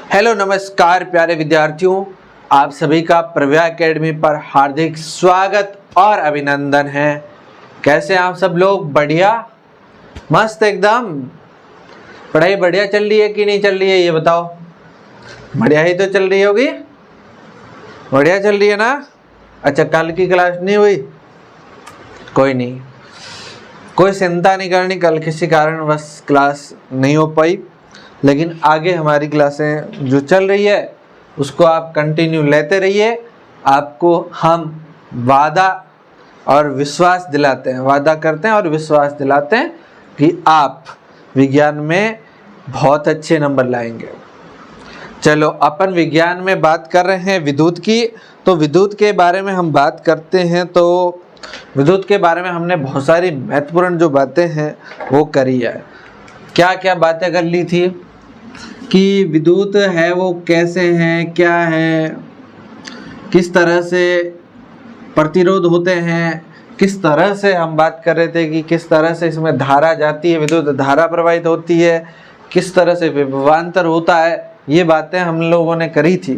Hello नमस्कार प्यारे विद्यार्थियों, आप सभी का प्रव्या एकेडमी पर हार्दिक स्वागत और अभिनंदन है। कैसे हैं आप सब लोग? बढ़िया, मस्त एकदम। पढ़ाई बढ़िया चल रही है कि नहीं चल रही है ये बताओ। बढ़िया ही तो चल रही होगी, बढ़िया चल रही है ना। अच्छा, कल की क्लास नहीं हुई? कोई नहीं, कोई चिंता नहीं करनी। कल किसी कारण बस क्लास नहीं हो पाई, लेकिन आगे हमारी क्लासें जो चल रही है उसको आप कंटिन्यू लेते रहिए। आपको हम वादा और विश्वास दिलाते हैं, वादा करते हैं और विश्वास दिलाते हैं कि आप विज्ञान में बहुत अच्छे नंबर लाएंगे। चलो, अपन विज्ञान में बात कर रहे हैं विद्युत की, तो विद्युत के बारे में हम बात करते हैं। तो विद्युत के बारे में हमने बहुत सारी महत्वपूर्ण जो बातें हैं वो करी है। क्या क्या बातें कर ली थी कि विद्युत है वो कैसे है, क्या है, किस तरह से प्रतिरोध होते हैं, किस तरह से हम बात कर रहे थे कि किस तरह से इसमें धारा जाती है, विद्युत धारा प्रवाहित होती है, किस तरह से विभवांतर होता है, ये बातें हम लोगों ने करी थी।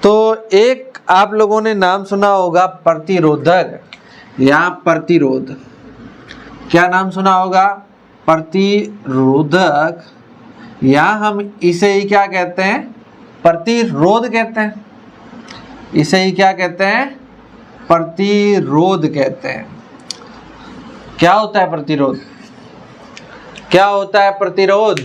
तो एक आप लोगों ने नाम सुना होगा प्रतिरोधक या प्रतिरोध। क्या नाम सुना होगा? प्रतिरोधक, या हम इसे ही क्या कहते हैं? प्रतिरोध कहते हैं। इसे ही क्या कहते हैं? प्रतिरोध कहते हैं। क्या होता है प्रतिरोध? क्या होता है प्रतिरोध?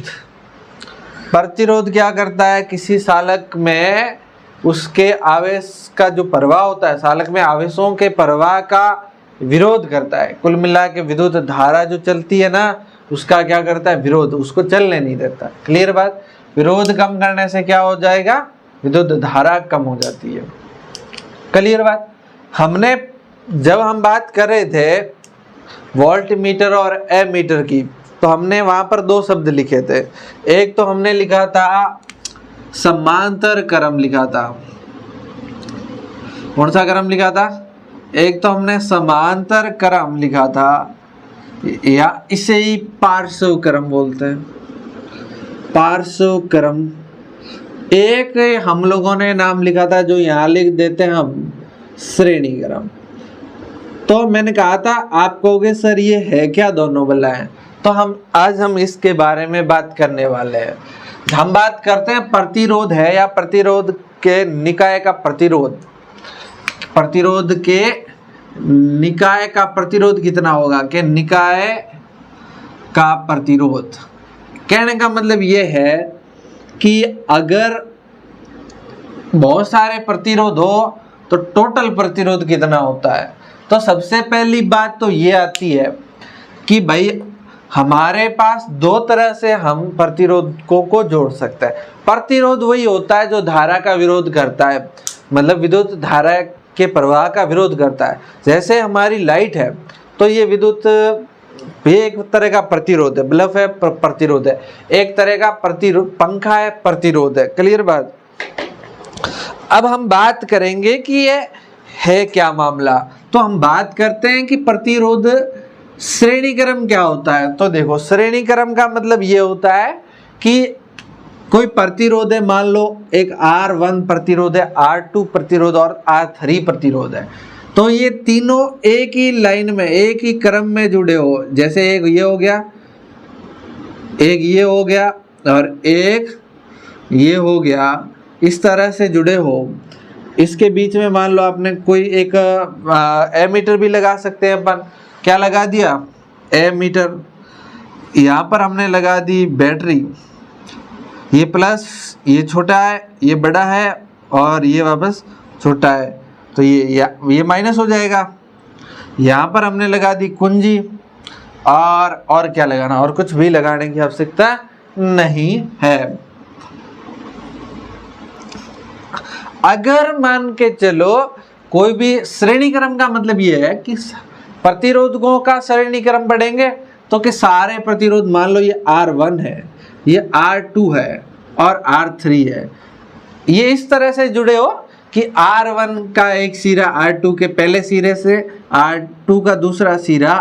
प्रतिरोध क्या करता है? किसी सालक में उसके आवेश का जो प्रवाह होता है, सालक में आवेशों के प्रवाह का विरोध करता है। कुल मिला के विद्युत धारा जो चलती है ना, उसका क्या करता है? विरोध, उसको चलने नहीं देता। क्लियर बात? विरोध कम करने से क्या हो जाएगा? विद्युत धारा कम हो जाती है। क्लियर बात? हमने जब हम बात कर रहे थे वोल्ट मीटर और एमीटर की, तो हमने वहां पर दो शब्द लिखे थे। एक तो हमने लिखा था समांतर क्रम लिखा था। कौन सा क्रम लिखा था? एक तो हमने समांतर क्रम लिखा था, या इसे ही पार्श्व क्रम बोलते हैं, पार्श्व क्रम। एक हम लोगों ने नाम लिखा था जो यहाँ लिख देते हैं हम, श्रेणी क्रम। तो मैंने कहा था, आप कहोगे सर ये है क्या दोनों बलाएं? तो आज हम इसके बारे में बात करने वाले हैं। हम बात करते हैं प्रतिरोध है या प्रतिरोध के निकाय का प्रतिरोध। प्रतिरोध के निकाय का प्रतिरोध कितना होगा? कि निकाय का प्रतिरोध, कहने का मतलब ये है कि अगर बहुत सारे प्रतिरोध हो तो टोटल प्रतिरोध कितना होता है। तो सबसे पहली बात तो ये आती है कि भाई हमारे पास दो तरह से हम प्रतिरोधकों को जोड़ सकते हैं। प्रतिरोध वही होता है जो धारा का विरोध करता है, मतलब विद्युत धारा के प्रवाह का विरोध करता है। जैसे हमारी लाइट है तो ये विद्युत भी एक तरह का प्रतिरोध है, बल्ब है प्रतिरोध है, एक तरह का प्रतिरोध, पंखा है प्रतिरोध है। क्लियर बात? अब हम बात करेंगे कि ये है क्या मामला। तो हम बात करते हैं कि प्रतिरोध श्रेणी क्रम क्या होता है। तो देखो, श्रेणी क्रम का मतलब ये होता है कि कोई प्रतिरोध है, मान लो एक R1 प्रतिरोध है, R2 प्रतिरोध और R3 प्रतिरोध है। तो ये तीनों एक ही लाइन में, एक ही क्रम में जुड़े हो। जैसे एक ये हो गया, एक ये हो गया और एक ये हो गया, इस तरह से जुड़े हो। इसके बीच में मान लो आपने कोई एक एमीटर भी लगा सकते हैं अपन। क्या लगा दिया? एमीटर। यहाँ पर हमने लगा दी बैटरी। ये प्लस, ये छोटा है, ये बड़ा है और ये वापस छोटा है, तो ये माइनस हो जाएगा। यहाँ पर हमने लगा दी कुंजी, और क्या लगाना? और कुछ भी लगाने की आवश्यकता नहीं है। अगर मान के चलो कोई भी श्रेणी क्रम का मतलब ये है कि प्रतिरोधकों का श्रेणी क्रम पढ़ेंगे तो कि सारे प्रतिरोध, मान लो ये R1 है, ये R2 है और R3 है, ये इस तरह से जुड़े हो कि R1 का एक सिरा R2 के पहले सिरे से R2 का दूसरा सिरा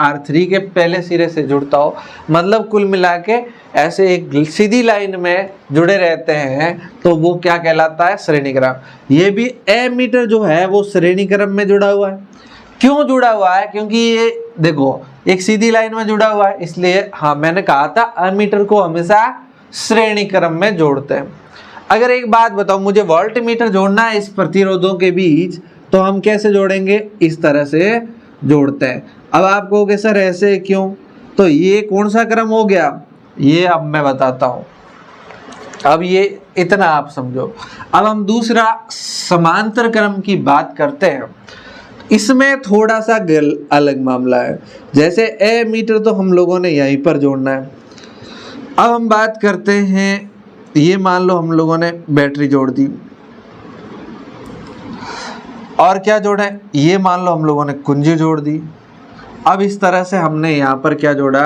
R3 के पहले सिरे से जुड़ता हो, मतलब कुल मिला के ऐसे एक सीधी लाइन में जुड़े रहते हैं, तो वो क्या कहलाता है? श्रेणी क्रम। ये भी एमीटर जो है वो श्रेणी क्रम में जुड़ा हुआ है। क्यों जुड़ा हुआ है? क्योंकि ये देखो एक सीधी लाइन में जुड़ा हुआ है, इसलिए हाँ मैंने कहा था एमीटर को हमेशा श्रेणी क्रम में जोड़ते हैं। अगर एक बात बताओ, मुझे वोल्टमीटर जोड़ना है इस प्रतिरोधों के बीच, तो हम कैसे जोड़ेंगे? इस तरह से जोड़ते हैं। अब आप कहोगे सर ऐसे क्यों? तो ये कौन सा क्रम हो गया? ये अब मैं बताता हूँ। अब ये इतना आप समझो। अब हम दूसरा समांतर क्रम की बात करते हैं। इसमें थोड़ा सा अलग मामला है। जैसे एमीटर तो हम लोगों ने यहीं पर जोड़ना है। अब हम बात करते हैं, ये मान लो हम लोगों ने बैटरी जोड़ दी, और क्या जोड़ा है? ये मान लो हम लोगों ने कुंजी जोड़ दी। अब इस तरह से हमने यहाँ पर क्या जोड़ा?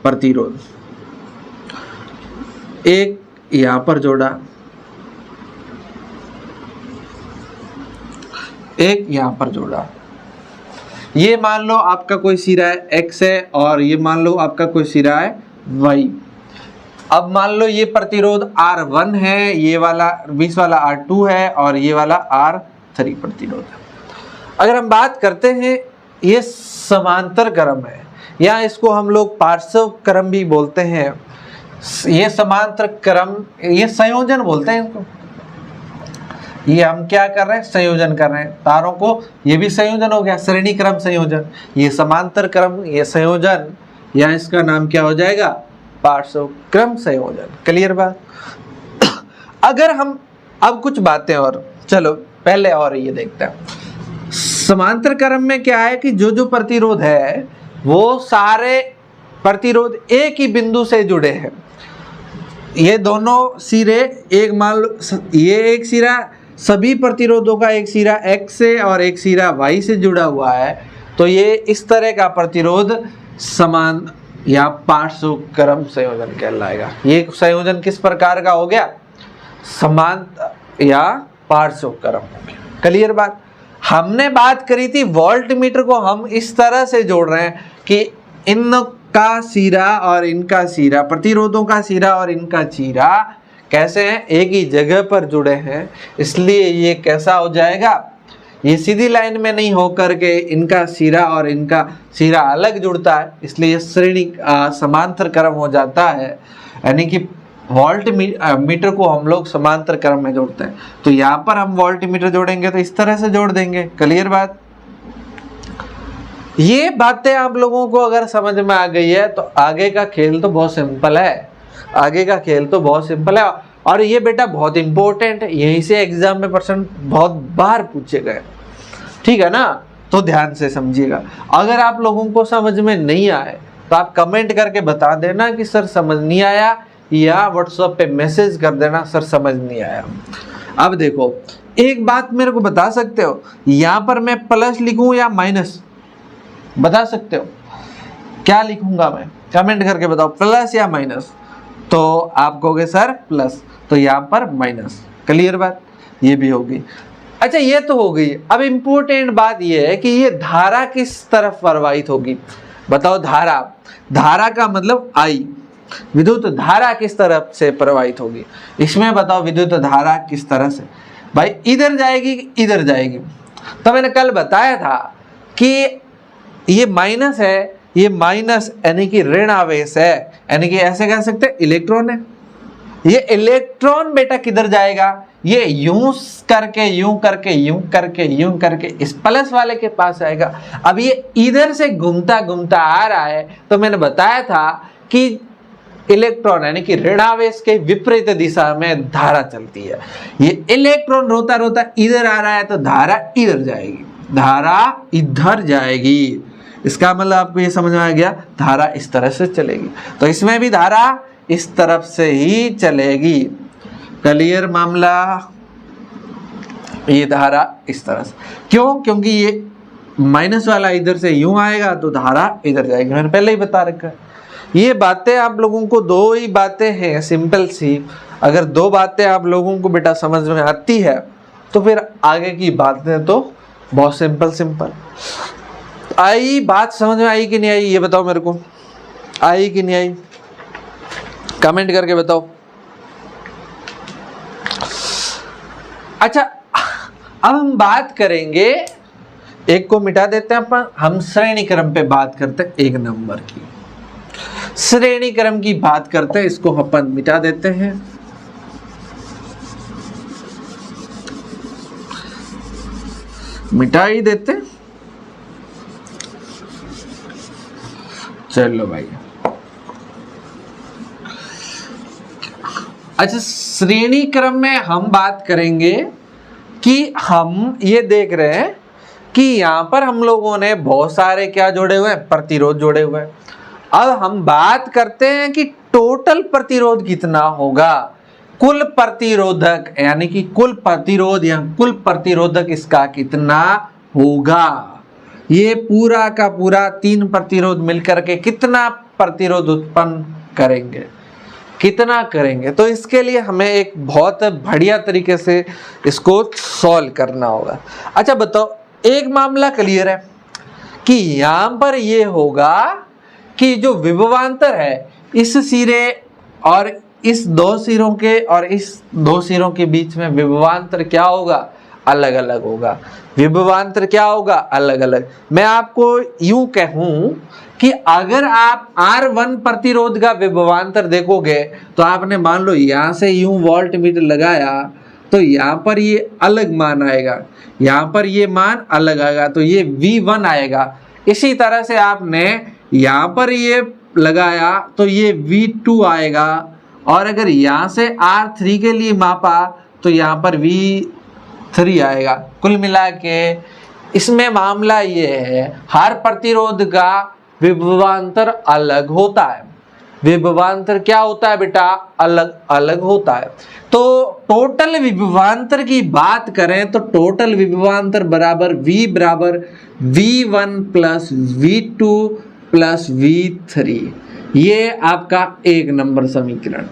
प्रतिरोध। एक यहाँ पर जोड़ा, एक यहाँ पर जोड़ा। ये मान लो आपका कोई सिरा है X है, और ये मान लो आपका कोई सिरा है Y। अब मान लो ये प्रतिरोध R1 है, ये वाला 20 वाला R2 है, और ये वाला R3 प्रतिरोध है। अगर हम बात करते हैं, ये समांतर क्रम है, या इसको हम लोग पार्श्व क्रम भी बोलते हैं। ये समांतर क्रम, ये संयोजन बोलते हैं इसको। ये हम क्या कर रहे हैं? संयोजन कर रहे हैं तारों को। ये भी संयोजन हो गया, श्रेणी क्रम संयोजन। ये समांतर क्रम, ये संयोजन, या इसका नाम क्या हो जाएगा? पार्श्व क्रम संयोजन। क्लियर बात? अगर हम अब कुछ बातें और, चलो पहले और ये देखते हैं। समांतर क्रम में क्या है कि जो जो प्रतिरोध है वो सारे प्रतिरोध एक ही बिंदु से जुड़े हैं। ये दोनों सिरे, एक मान लो ये एक सिरा, सभी प्रतिरोधों का एक सिरा X से और एक सिरा Y से जुड़ा हुआ है, तो ये इस तरह का प्रतिरोध समान या पार्श्व क्रम संयोजन कहलाएगा। ये संयोजन किस प्रकार का हो गया? समांतर या पार्श्व क्रम हो गया। क्लियर बात? हमने बात करी थी वोल्टमीटर को हम इस तरह से जोड़ रहे हैं कि इनका सिरा और इनका सिरा, प्रतिरोधों का सिरा और इनका सिरा कैसे हैं? एक ही जगह पर जुड़े हैं, इसलिए ये कैसा हो जाएगा? ये सीधी लाइन में नहीं होकर के इनका सिरा और इनका सिरा अलग जुड़ता है, इसलिए श्रेणी समांतर क्रम हो जाता है। यानी कि वोल्टमीटर को हम लोग समांतर क्रम में जोड़ते हैं। तो यहाँ पर हम वोल्टमीटर जोड़ेंगे तो इस तरह से जोड़ देंगे। क्लियर बात? ये बातें आप लोगों को अगर समझ में आ गई है तो आगे का खेल तो बहुत सिंपल है। आगे का खेल तो बहुत सिंपल है, और ये बेटा बहुत इंपॉर्टेंट है, यहीं से एग्जाम में प्रश्न बहुत बार पूछे गए। ठीक है ना? तो ध्यान से समझिएगा। अगर आप लोगों को समझ में नहीं आए तो आप कमेंट करके बता देना कि सर समझ नहीं आया, या व्हाट्सएप पे मैसेज कर देना सर समझ नहीं आया। अब देखो, एक बात मेरे को बता सकते हो, यहाँ पर मैं प्लस लिखूं या माइनस? बता सकते हो? क्या लिखूंगा मैं? कमेंट करके बताओ, प्लस या माइनस? तो आप कहोगे सर प्लस, तो यहाँ पर माइनस। क्लियर बात? ये भी होगी। अच्छा, ये तो हो गई। अब इम्पोर्टेंट बात ये है कि ये धारा किस तरफ प्रवाहित होगी? बताओ। धारा का मतलब आई, विद्युत धारा किस तरफ से प्रवाहित होगी? इसमें बताओ विद्युत धारा किस तरह से? भाई इधर जाएगी, इधर जाएगी। तो मैंने कल बताया था कि ये माइनस है, ये माइनस यानी कि ऋण आवेश है, यानी कि ऐसे कह सकते हैं इलेक्ट्रॉन है। ये इलेक्ट्रॉन बेटा किधर जाएगा? ये यूं करके यूं करके यूं करके यूं करके इस प्लस वाले के पास आएगा। अब ये इधर से घूमता घूमता आ रहा है, तो मैंने बताया था कि इलेक्ट्रॉन यानी कि ऋण आवेश के विपरीत दिशा में धारा चलती है। ये इलेक्ट्रॉन रोता रोता इधर आ रहा है, तो धारा इधर जाएगी, धारा इधर जाएगी। इसका मतलब आपको ये समझ में आ गया, धारा इस तरह से चलेगी। तो इसमें भी धारा इस तरफ से ही चलेगी। क्लियर मामला? ये धारा इस तरह से क्यों? क्योंकि ये माइनस वाला इधर से यूं आएगा तो धारा इधर जाएगी। मैंने पहले ही बता रखा है। ये बातें आप लोगों को, दो ही बातें हैं सिंपल सी। अगर दो बातें आप लोगों को बेटा समझ में आती है तो फिर आगे की बातें तो बहुत सिंपल। आई बात समझ में आई कि नहीं आई, ये बताओ मेरे को, आई कि नहीं आई, कमेंट करके बताओ। अच्छा, अब हम बात करेंगे, एक को मिटा देते हैं अपन, हम श्रेणी क्रम पे बात करते हैं, एक नंबर की श्रेणी क्रम की बात करते हैं, इसको अपन मिटा देते हैं। मिटा ही देते, चलो भाई। अच्छा, श्रेणी क्रम में हम बात करेंगे कि हम ये देख रहे हैं कि यहां पर हम लोगों ने बहुत सारे क्या जोड़े हुए हैं, प्रतिरोध जोड़े हुए हैं। अब हम बात करते हैं कि टोटल प्रतिरोध कितना होगा, कुल प्रतिरोधक यानी कि कुल प्रतिरोध या कुल प्रतिरोधक इसका कितना होगा। ये पूरा का पूरा 3 प्रतिरोध मिलकर के कितना प्रतिरोध उत्पन्न करेंगे, कितना करेंगे। तो इसके लिए हमें एक बहुत बढ़िया तरीके से इसको सॉल्व करना होगा। अच्छा बताओ, एक मामला क्लियर है कि यहां पर ये होगा कि जो विभवांतर है इस सिरे और इस 2 सिरों के और इस 2 सिरों के बीच में विभवांतर क्या होगा, अलग अलग होगा। विभवांतर क्या होगा, अलग अलग। मैं आपको यूं कहूं कि अगर आप R1 प्रतिरोध का विभवांतर देखोगे तो आपने मान लो यहां से यूं वोल्ट मीटर लगाया तो यहां पर ये अलग मान आएगा, यहां पर ये मान अलग आएगा, तो ये V1 आएगा। इसी तरह से आपने यहां पर ये लगाया तो ये V2 आएगा, और अगर यहां से R3 के लिए मापा तो यहां पर V3 आएगा। कुल मिला के इसमें मामला ये है, हर प्रतिरोध का विभवांतर अलग होता है। विभवांतर क्या होता है बेटा, अलग अलग होता है। तो टोटल विभवांतर की बात करें तो टोटल विभवांतर बराबर V1 plus V2 plus V3, ये आपका 1 नंबर समीकरण।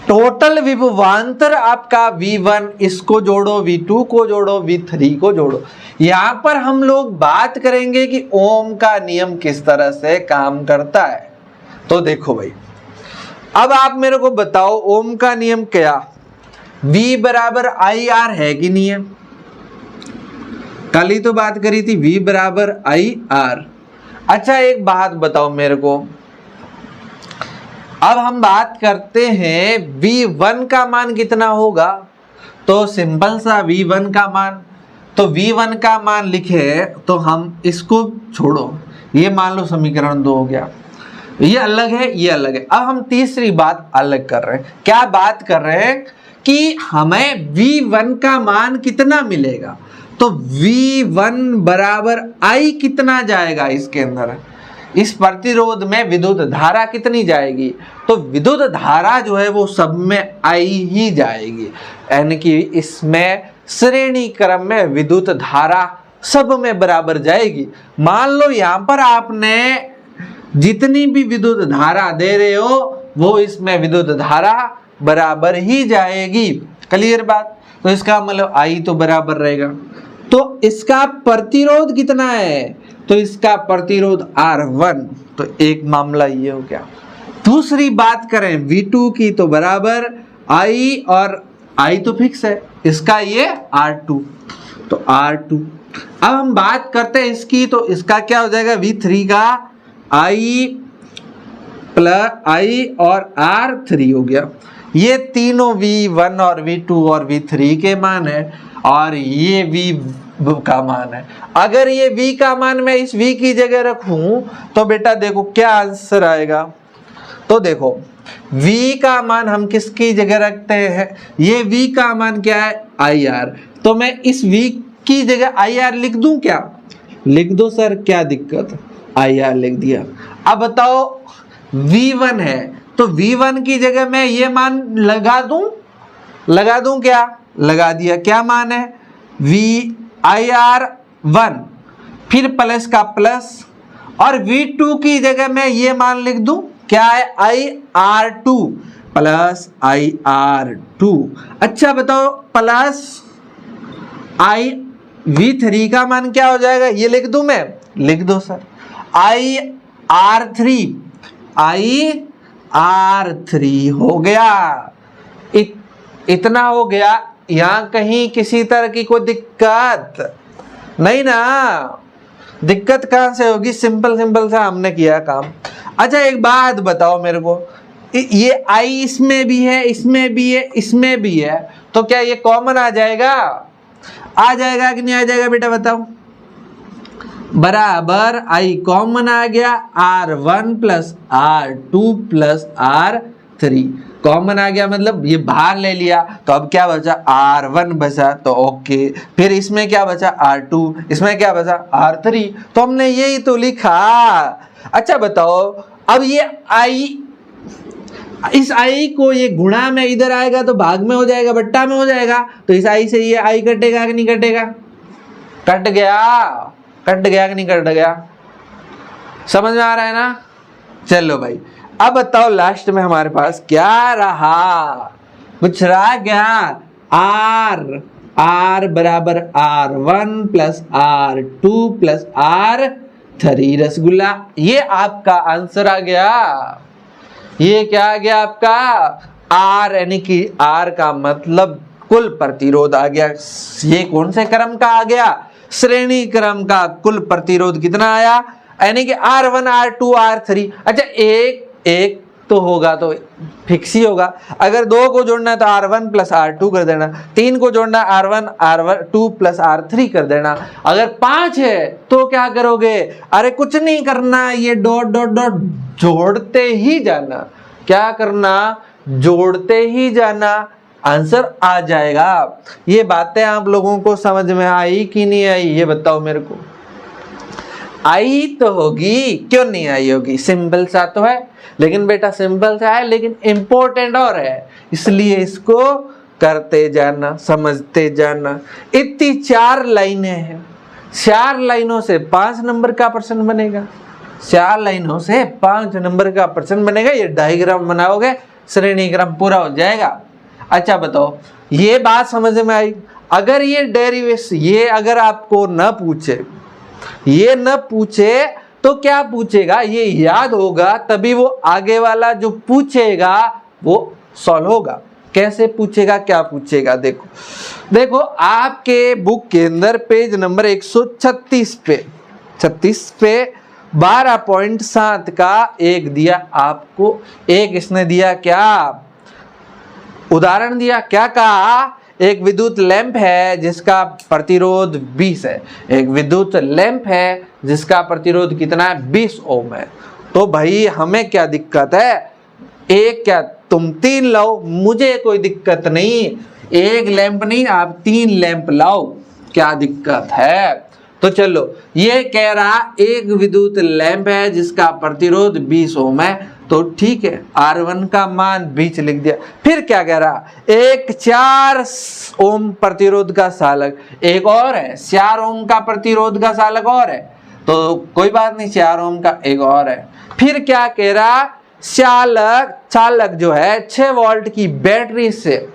टोटल विभवांतर आपका V1, इसको जोड़ो, V2 को जोड़ो, V3 को जोड़ो। यहां पर हम लोग बात करेंगे कि ओम का नियम किस तरह से काम करता है। तो देखो भाई, अब आप मेरे को बताओ ओम का नियम क्या, V बराबर IR है कि नहीं है। कल ही तो बात करी थी V बराबर IR। अच्छा एक बात बताओ मेरे को, अब हम बात करते हैं V1 का मान कितना होगा। तो सिंपल सा V1 का मान, तो V1 का मान लिखे तो हम इसको छोड़ो, ये मान लो समीकरण 2 हो गया। ये अलग है, ये अलग है। अब हम तीसरी बात अलग कर रहे हैं। क्या बात कर रहे हैं कि हमें V1 का मान कितना मिलेगा। तो V1 बराबर I कितना जाएगा इसके अंदर, इस प्रतिरोध में विद्युत धारा कितनी जाएगी। तो विद्युत धारा जो है वो सब में I ही जाएगी, यानी कि इसमें श्रेणी क्रम में विद्युत धारा सब में बराबर जाएगी। मान लो यहां पर आपने जितनी भी विद्युत धारा दे रहे हो वो इसमें विद्युत धारा बराबर ही जाएगी। क्लियर बात। तो इसका मतलब I तो बराबर रहेगा। तो इसका प्रतिरोध कितना है, तो इसका प्रतिरोध R1। तो एक मामला ये हो गया। दूसरी बात करें V2 की तो बराबर I, और I तो फिक्स है, इसका ये R2, तो R2। अब हम बात करते हैं इसकी, तो इसका क्या हो जाएगा, V3 का I प्लस I और R3 हो गया। ये तीनों V1 और V2 और V3 के मान है, और ये V का मान है। अगर ये V का मान मैं इस V की जगह रखूं तो बेटा देखो क्या आंसर आएगा। तो देखो V का मान हम किसकी जगह रखते हैं, ये V का मान क्या है, IR। तो मैं इस V की जगह IR लिख दूं क्या, लिख दो सर, क्या दिक्कत, IR लिख दिया। अब बताओ V1 है तो V1 की जगह मैं ये मान लगा दूं क्या, लगा दिया। क्या मान है, IR1, फिर प्लस का प्लस, और V2 की जगह मैं ये मान लिख दूं, क्या है, IR2 प्लस IR2। अच्छा बताओ, प्लस V3 का मान क्या हो जाएगा, ये लिख दूं मैं, लिख दो सर, IR3 हो गया। इतना हो गया। यहां कहीं किसी तरह की कोई दिक्कत नहीं ना, दिक्कत कहां से होगी, सिंपल सिंपल सा हमने किया काम। अच्छा एक बात बताओ मेरे को, ये I इसमें भी है, इसमें भी है, इसमें भी है, तो क्या ये कॉमन आ जाएगा, आ जाएगा कि नहीं आ जाएगा बेटा बताओ, बराबर I कॉमन आ गया, R1 plus R2 plus R3 common आ गया, मतलब ये बाहर ले लिया, तो अब क्या बचा, R1 बचा, तो ओके, फिर इसमें क्या बचा, R2, इसमें क्या बचा, R3, तो हमने यही तो लिखा। अच्छा बताओ, अब ये इस I को ये गुणा में इधर आएगा तो भाग में हो जाएगा, बट्टा में हो जाएगा, तो इस I से ये I कटेगा कि नहीं कटेगा, कट गया कि नहीं कट गया, समझ में आ रहा है ना। चलो भाई अब बताओ लास्ट में हमारे पास क्या रहा, कुछ रहा क्या, R बराबर R1 plus R2 plus R3 rasgulla, ये आपका आंसर आ गया। ये क्या आ गया आपका, R यानी कि R का मतलब कुल प्रतिरोध आ गया। ये कौन से क्रम का आ गया, श्रेणी क्रम का कुल प्रतिरोध कितना आया, यानी कि R1 R2 R3। अच्छा एक तो होगा तो फिक्स ही होगा, अगर 2 को जोड़ना है तो R1 प्लस R2 कर देना, 3 को जोड़ना R1 R2 प्लस R3 कर देना, अगर 5 है तो क्या करोगे, अरे कुछ नहीं करना, ये डॉट डॉट डॉट जोड़ते ही जाना, क्या करना, जोड़ते ही जाना, आंसर आ जाएगा। ये बातें आप लोगों को समझ में आई कि नहीं आई, ये बताओ मेरे को। आई तो होगी, क्यों नहीं आई होगी, सिंपल सा तो है, लेकिन बेटा सिंपल सा है लेकिन इंपॉर्टेंट और है, इसलिए इसको करते जाना, समझते जाना। इतनी 4 लाइनें हैं, 4 लाइनों से 5 नंबर का प्रश्न बनेगा, 4 लाइनों से 5 नंबर का प्रश्न बनेगा। ये डायग्राम बनाओगे, श्रेणी क्रम पूरा हो जाएगा। अच्छा बताओ, ये बात समझ में आई। अगर ये डेरिवेशन, ये अगर आपको न पूछे, ये न पूछे तो क्या पूछेगा, ये याद होगा तभी वो आगे वाला जो पूछेगा वो सॉल्व होगा। कैसे पूछेगा, क्या पूछेगा, देखो आपके बुक के अंदर पेज नंबर 136 पे 12.7 का एक दिया आपको, एक इसने दिया क्या, उदाहरण दिया, क्या कहा, एक विद्युत लैंप है जिसका प्रतिरोध 20 है, एक विद्युत लैंप है जिसका प्रतिरोध कितना है, 20 ओम है। तो भाई हमें क्या दिक्कत है, एक क्या तुम 3 लाओ, मुझे कोई दिक्कत नहीं, एक लैंप नहीं आप 3 लैंप लाओ, क्या दिक्कत है। तो चलो, ये कह रहा एक विद्युत लैंप है जिसका प्रतिरोध 20 ओम है, तो ठीक है, R1 का मान 20 लिख दिया। फिर क्या कह रहा, एक 4 ओम प्रतिरोध का चालक, एक और है 4 ओम का प्रतिरोध का चालक और है, तो कोई बात नहीं, 4 ओम का एक और है। फिर क्या कह रहा, चालक जो है 6 वोल्ट की बैटरी से,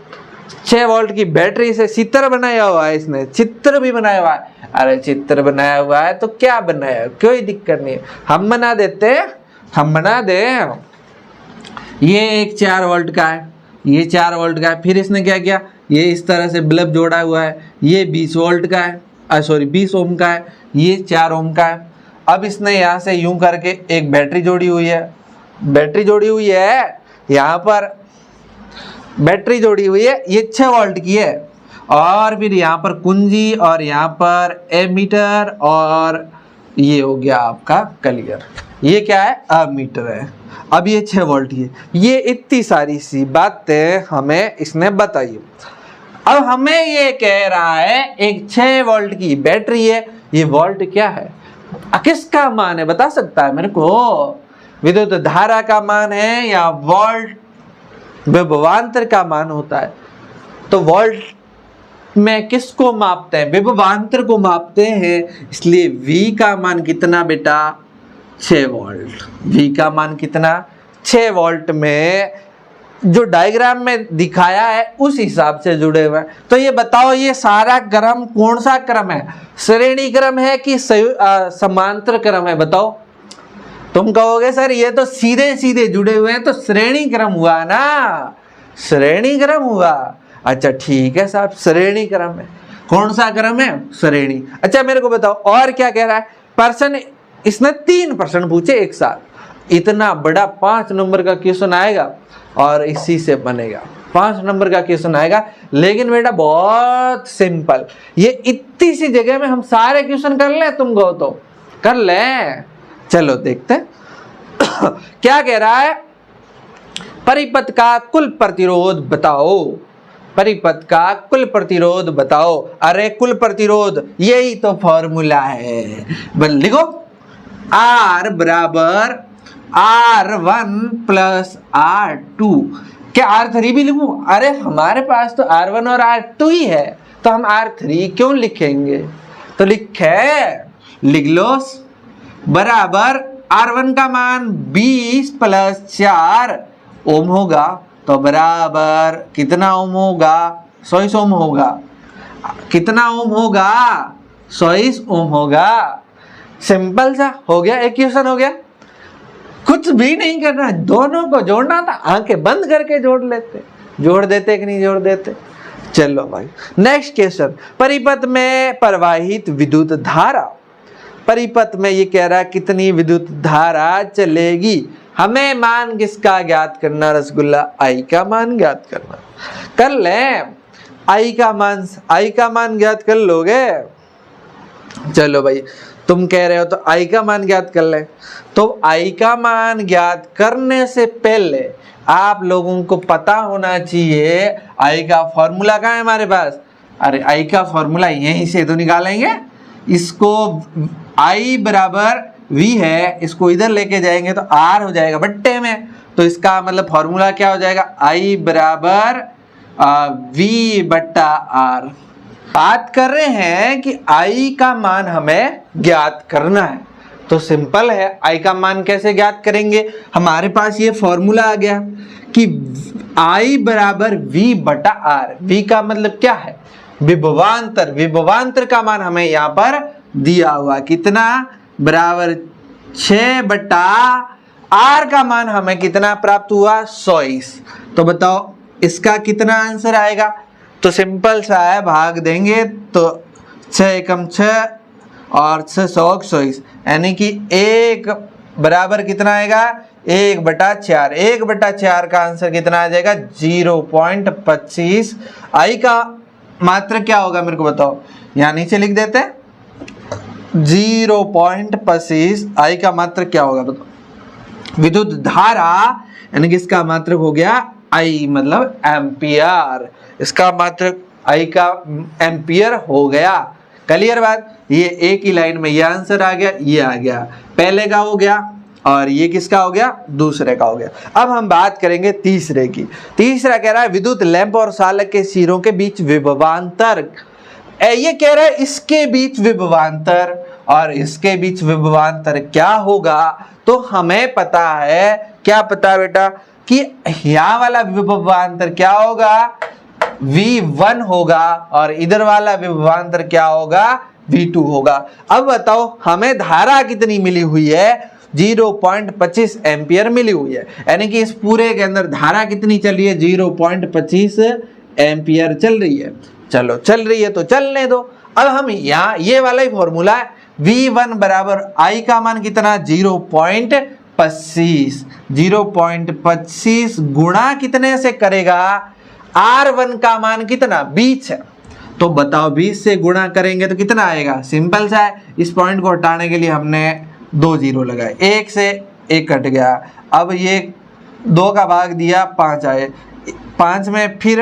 6 वोल्ट की बैटरी से चित्र बनाया हुआ है, इसने चित्र भी बनाया हुआ है। अरे चित्र बनाया हुआ है तो क्या बनाया, कोई दिक्कत नहीं, हम बना देते, हम बना दे। ये एक 4 वोल्ट का है, ये 4 वोल्ट का है। फिर इसने क्या किया, ये इस तरह से बल्ब जोड़ा हुआ है, ये 20 वोल्ट का है, सॉरी 20 ओम का है, ये 4 ओम का है। अब इसने यहाँ से यूं करके एक बैटरी जोड़ी हुई है, बैटरी जोड़ी हुई है, यहाँ पर बैटरी जोड़ी हुई है, ये 6 वोल्ट की है, और फिर यहाँ पर कुंजी और यहाँ पर एमीटर, और ये हो गया आपका क्लियर। ये क्या है, अमीटर है। अब ये 6 वोल्ट की है। ये इतनी सारी सी बातें हमें इसने बताई। अब हमें ये कह रहा है एक 6 वोल्ट की बैटरी है, ये वोल्ट क्या है, किसका मान है, बता सकता है मेरे को, विद्युत धारा का मान है या वोल्ट विभवांतर का मान होता है। तो वोल्ट में किसको मापते हैं, विभवांतर को मापते हैं, इसलिए V का मान कितना बेटा, 6 वोल्ट। V का मान कितना, 6 वोल्ट में जो डायग्राम में दिखाया है उस हिसाब से जुड़े हुए हैं। तो ये बताओ ये सारा क्रम कौन सा क्रम है, श्रेणी क्रम है कि समांतर क्रम है? बताओ। तुम कहोगे सर ये तो सीधे सीधे जुड़े हुए हैं, तो श्रेणी क्रम हुआ ना, श्रेणी क्रम हुआ। अच्छा ठीक है साहब, श्रेणी क्रम है। कौन सा क्रम है? श्रेणी। अच्छा मेरे को बताओ और क्या कह रहा है प्रश्न, इसने 3 प्रश्न पूछे एक साथ, इतना बड़ा 5 नंबर का क्वेश्चन आएगा और इसी से बनेगा 5 नंबर का क्वेश्चन आएगा। लेकिन बेटा बहुत सिंपल, ये इतनी सी जगह में हम सारे क्वेश्चन कर ले, तुम कहो तो कर ले। चलो देखते हैं क्या कह रहा है। परिपथ का कुल प्रतिरोध बताओ, परिपथ का कुल प्रतिरोध बताओ। अरे कुल प्रतिरोध यही तो फॉर्मूला है, बस लिखो R बराबर R1 प्लस R2। क्या R3 भी लिखूं? अरे हमारे पास तो R1 और R2 ही है, तो हम R3 क्यों लिखेंगे? तो लिख लो बराबर R1 का मान 20 प्लस 4 ओम होगा, तो बराबर कितना ओम होगा? 100 ओम होगा। कितना ओम होगा? 100 ओम होगा। सिंपल सा हो गया, एक क्वेश्चन हो गया। कुछ भी नहीं करना, दोनों को जोड़ना था, आंखें बंद करके जोड़ लेते, जोड़ देते कि नहीं जोड़ देते। चलो भाई नेक्स्ट क्वेश्चन, परिपथ में प्रवाहित विद्युत धारा। परिपथ में ये कह रहा है कितनी विद्युत धारा चलेगी, हमें मान किसका ज्ञात करना? रसगुल्ला आई का मान ज्ञात करना। कर ले, आई का मान ज्ञात कर लोगे। चलो भाई तुम कह रहे हो तो आई का मान ज्ञात कर ले। तो आई का मान ज्ञात करने से पहले आप लोगों को पता होना चाहिए आई का फॉर्मूला कहाँ है हमारे पास। अरे आई का फॉर्मूला यहीं से तो निकालेंगे, इसको आई बराबर V है, इसको इधर लेके जाएंगे तो R हो जाएगा बट्टे में, तो इसका मतलब फॉर्मूला क्या हो जाएगा? I बराबर V बट्टा R। बात कर रहे हैं कि I का मान हमें ज्ञात करना है, तो सिंपल है। I का मान कैसे ज्ञात करेंगे? हमारे पास ये फॉर्मूला आ गया कि I बराबर V बटा R। V का मतलब क्या है? विभवांतर। विभवांतर का मान हमें यहाँ पर दिया हुआ कितना? बराबर 6 बटा R का मान हमें कितना प्राप्त हुआ? 100। तो बताओ इसका कितना आंसर आएगा? तो सिंपल सा है, भाग देंगे तो 6 एकम 6 और 6 100 100, यानी कि 1 बराबर कितना आएगा? 1 बटा 4। 1 बटा 4 का आंसर कितना आ जाएगा? 0.25। आई का मात्र क्या होगा मेरे को बताओ, यहाँ नीचे लिख देते हैं 0.25। आई का मात्र क्या होगा बताओ? विद्युत धारा, यानी कि इसका मात्रक हो गया आई मतलब एम्पियर। इसका मात्रक आई का एम्पियर हो गया। क्लियर बात? ये एक ही लाइन में ये आंसर आ गया, ये आ गया, पहले का हो गया और ये किसका हो गया? दूसरे का हो गया। अब हम बात करेंगे तीसरे की। तीसरा कह रहा है विद्युत लैंप और सालक के सिरों के बीच विभवांतर। ये कह रहा है इसके बीच विभवांतर और इसके बीच विभवांतर क्या होगा? तो हमें पता है, क्या पता है बेटा, कि यहाँ वाला विभवांतर क्या होगा? V1 होगा और इधर वाला विभवांतर क्या होगा? V2 होगा। अब बताओ हमें धारा कितनी मिली हुई है? 0.25 एम्पियर मिली हुई है, यानी कि इस पूरे के अंदर धारा कितनी चल रही है? 0.25 एम्पियर चल रही है। चलो चल रही है तो चलने दो। अब हम यहाँ ये वाला ही फॉर्मूला है, V1 बराबर I का मान कितना? 0.25। 0.25 गुणा कितने से करेगा? R1 का मान कितना? 20 है, तो बताओ 20 से गुणा करेंगे तो कितना आएगा? सिंपल सा है, इस पॉइंट को हटाने के लिए हमने 2 जीरो लगाए, 1 से 1 कट गया। अब ये 2 का भाग दिया 5 आए, 5 में फिर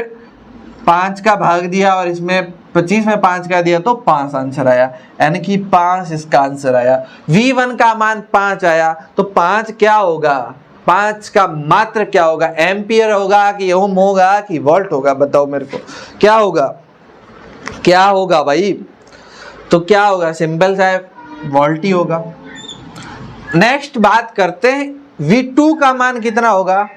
5 का भाग दिया और इसमें 25 में 5 का दिया तो 5 आंसर आया, यानी कि 5 इसका आंसर आया। V1 का मान 5 आया, तो 5 क्या होगा? 5 का मात्र क्या होगा? एम्पियर होगा कि ओम होगा कि वोल्ट होगा? बताओ मेरे को क्या होगा? क्या होगा भाई? तो क्या होगा? सिंपल सा है, वोल्ट ही होगा। नेक्स्ट बात करते हैं V2 का मान कितना होगा?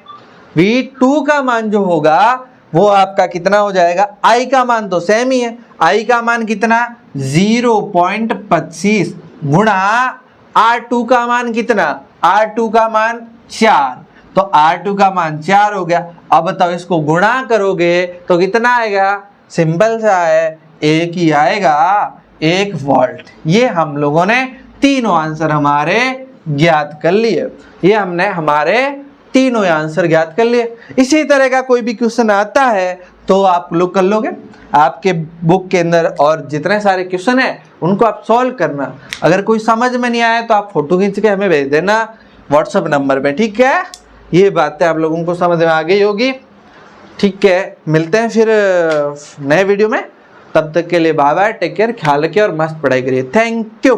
V2 का मान जो होगा वो आपका कितना हो जाएगा, I का मान तो सेम ही है, I का मान कितना 0.25 गुणा R2 का मान कितना, R2 का मान 4, तो R2 का मान 4 हो गया। अब बताओ इसको गुणा करोगे तो कितना आएगा, सिंपल सा है, एक ही आएगा, 1 वोल्ट। ये हम लोगों ने तीनों आंसर हमारे ज्ञात कर लिए, ये हमने हमारे तीनों आंसर ज्ञात कर लिए। इसी तरह का कोई भी क्वेश्चन आता है तो आप लोग कर लोगे, आपके बुक के अंदर और जितने सारे क्वेश्चन है उनको आप सॉल्व करना। अगर कोई समझ में नहीं आया तो आप फोटो खींच के हमें भेज देना व्हाट्सएप नंबर पे, ठीक है। ये बातें आप लोगों को समझ में आ गई होगी, ठीक है। मिलते हैं फिर नए वीडियो में, तब तक के लिए बाय बाय, टेक केयर, ख्याल रखिए और मस्त पढ़ाई करिए। Thank you.